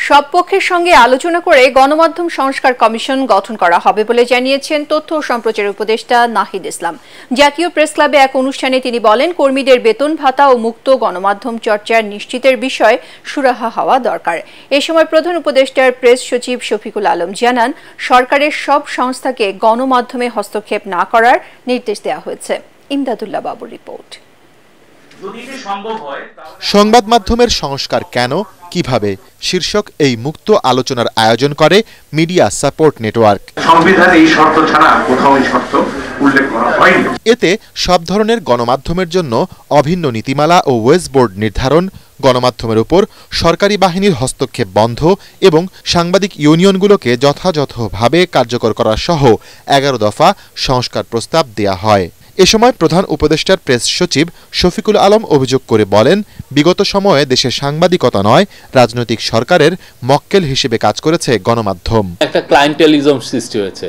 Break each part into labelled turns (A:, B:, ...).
A: সব পক্ষের সঙ্গে আলোচনা করে গণমাধ্যম সংস্কার কমিশন গঠন করা হবে বলে জানিয়েছেন তথ্য ও সম্প্রচার উপদেষ্টা নাহিদ ইসলাম। জাতীয় প্রেস ক্লাবে এক অনুষ্ঠানে তিনি বলেন, কর্মীদের বেতন ভাতা ও মুক্ত গণমাধ্যম চর্চার নিশ্চিতের বিষয়ে সুরাহা হওয়া দরকার। এ সময় প্রধান উপদেষ্টার প্রেস সচিব শফিকুল আলম জানান, সরকারের সব সংস্থাকে গণমাধ্যমে হস্তক্ষেপ না করার নির্দেশ দেওয়া হয়েছে। ইমদাদুল্লাহ বাবুর রিপোর্ট।
B: সংবাদ মাধ্যমের সংস্কার কেন, কিভাবে শীর্ষক এই মুক্ত আলোচনার আয়োজন করে মিডিয়া সাপোর্ট নেটওয়ার্ক।
C: সংবিধানে এই শর্ত ছাড়া কোথাও এই শর্ত উল্লেখ করা হয়নি।
B: এতে সব ধরনের গণমাধ্যমের জন্য অভিন্ন নীতিমালা ও ওয়েজ বোর্ড নির্ধারণ, গণমাধ্যমের উপর সরকারি বাহিনীর হস্তক্ষেপ বন্ধ এবং সাংবাদিক ইউনিয়নগুলোকে যথাযথভাবে কার্যকর করা সহ 11 দফা সংস্কার প্রস্তাব দেয়া হয়। এ সময় প্রধান উপদেষ্টার প্রেস সচিব শফিকুল আলম অভিযোগ করে বলেন, বিগত সময়ে দেশে সাংবাদিকতা নয়, রাজনৈতিক সরকারের মক্কেল হিসেবে কাজ করেছে গণমাধ্যম।
D: একটা ক্লায়েন্টেলিজম সৃষ্টি হয়েছে।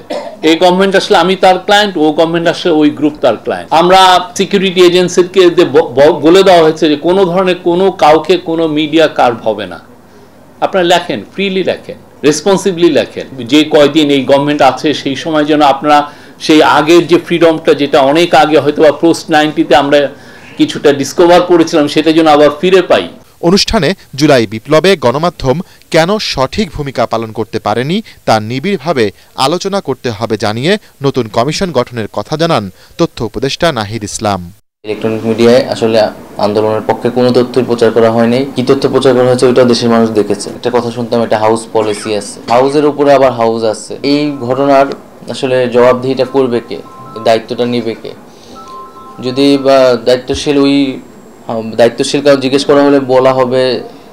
D: এই গভর্নমেন্ট আসলে আমি তার ক্লায়েন্ট, ও গভর্নমেন্ট আসলে ওই গ্রুপ তার ক্লায়েন্ট। আমরা সিকিউরিটি এজেন্সিকে বলে দেওয়া হয়েছে যে কোনো ধরনের কোনো কাউকে কোনো মিডিয়া কার্ভ হবে না। আপনারা লেখেন, ফ্রিলি লেখেন, রেসপন্সিবলি লেখেন। যে কয়দিন এই গভর্নমেন্ট আছে সেই সময় যেন আপনারা সেই আগের যে ফ্রিডমটা, যেটা অনেক আগে হয়তো বা পোস্ট 90-তে আমরা কিছুটা ডিসকভার করেছিলাম, সেটা যেন আবার ফিরে পাই।
B: অনুষ্ঠানে জুলাই বিপ্লবে গণমাধ্যম কেন সঠিক ভূমিকা পালন করতে পারেনি তা নিবিড়ভাবে আলোচনা করতে হবে জানিয়ে নতুন কমিশন গঠনের কথা জানান তথ্য উপদেষ্টা নাহিদ ইসলাম।
E: ইলেকট্রনিক মিডিয়ায় আসলে আন্দোলনের পক্ষে কোনো তথ্যই প্রচার করা হয়নি। কি তথ্য প্রচার করা হয়েছে ওইটা দেশের মানুষ দেখেছে। একটা কথা শুনতাম, একটা হাউস পলিসি আছে, হাউসের উপরে আবার হাউস আছে। এই ঘটনার আসলে জবাবদিহিটা করবে কে, দায়িত্বটা নেবে কে? যদি বা দায়িত্বশীল কাউ জিজ্ঞেস করা হলে বলা হবে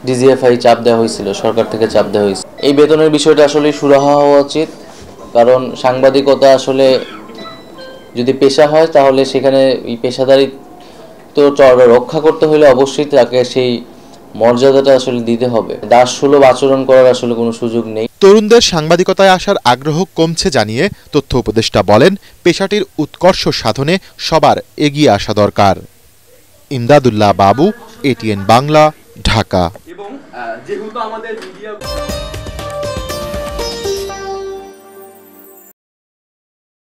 E: ডিজিএফআই চাপ দেওয়া হয়েছিল, সরকার থেকে চাপ দেওয়া হয়েছিল। এই বেতনের বিষয়টা আসলে সুরাহা হওয়া উচিত, কারণ সাংবাদিকতা আসলে যদি পেশা হয় তাহলে সেখানে এই পেশাদারিত্ব রক্ষা করতে হলে অবশ্যই তাকে সেই মর্যাদাটা আসলে দিতে হবে। দাসসুলভ আচরণ করার আসলে কোনো সুযোগ নেই।
B: তরুণদের সাংবাদিকতায় আসার আগ্রহ কমছে জানিয়ে তথ্য উপদেষ্টা বলেন, পেশাটির উৎকর্ষ সাধনে সবার এগিয়ে আসা দরকার। ইমদাদুল্লাহ বাবু, এটিএন বাংলা, ঢাকা।